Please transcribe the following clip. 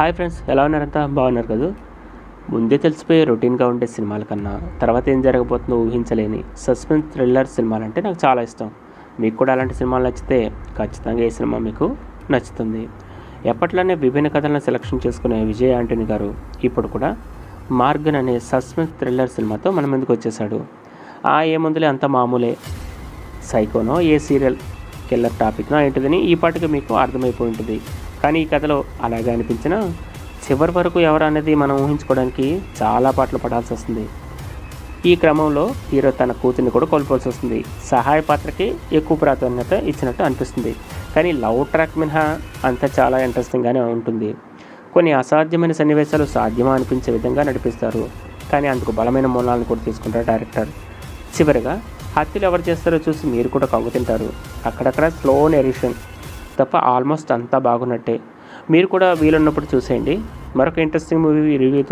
Hi friends, ఎలా ఉన్నారంతా? బాగున్నారు కదా? ముందే తెలిసిపోయే రొటీన్గా ఉండే సినిమాల కన్నా తర్వాత ఏం జరగబోతుందో ఊహించలేని సస్పెన్స్ థ్రిల్లర్ సినిమాలు అంటే నాకు చాలా ఇష్టం. మీకు కూడా అలాంటి సినిమాలు నచ్చితే ఖచ్చితంగా ఈ సినిమా మీకు నచ్చుతుంది. ఎప్పట్లోనే విభిన్న కథలను సెలెక్షన్ చేసుకునే విజయ్ ఆంటనీ గారు ఇప్పుడు కూడా మార్గన్ అనే సస్పెన్స్ థ్రిల్లర్ సినిమాతో మన ముందుకు వచ్చేసాడు. ఏముందులే, అంత మామూలే, సైకోనో ఏ సీరియల్ కిల్లర్ టాపిక్నో ఏంటిదని ఈ పాటికి మీకు అర్థమైపోయి ఉంటుంది. కానీ ఈ కథలో అలాగే అనిపించినా చివరి వరకు ఎవరు అనేది మనం ఊహించుకోవడానికి చాలా పాటలు పడాల్సి వస్తుంది. ఈ క్రమంలో హీరో తన కూతుర్ని కూడా కోల్పోవాల్సి వస్తుంది. సహాయ పాత్రకి ఎక్కువ ప్రాధాన్యత ఇచ్చినట్టు అనిపిస్తుంది. కానీ లవ్ ట్రాక్ మినహా అంతా చాలా ఇంట్రెస్టింగ్గానే ఉంటుంది. కొన్ని అసాధ్యమైన సన్నివేశాలు సాధ్యమా అనిపించే విధంగా నడిపిస్తారు. కానీ అందుకు బలమైన మూలాలను కూడా తీసుకుంటారు డైరెక్టర్. చివరిగా హత్యలు ఎవరు చేస్తారో చూసి మీరు కూడా కంగుతింటారు. అక్కడక్కడ స్లో నెరేషన్ తప్ప ఆల్మోస్ట్ అంతా బాగున్నట్టే. మీరు కూడా వీలున్నప్పుడు చూసేయండి. మరొక ఇంట్రెస్టింగ్ మూవీ రివ్యూతో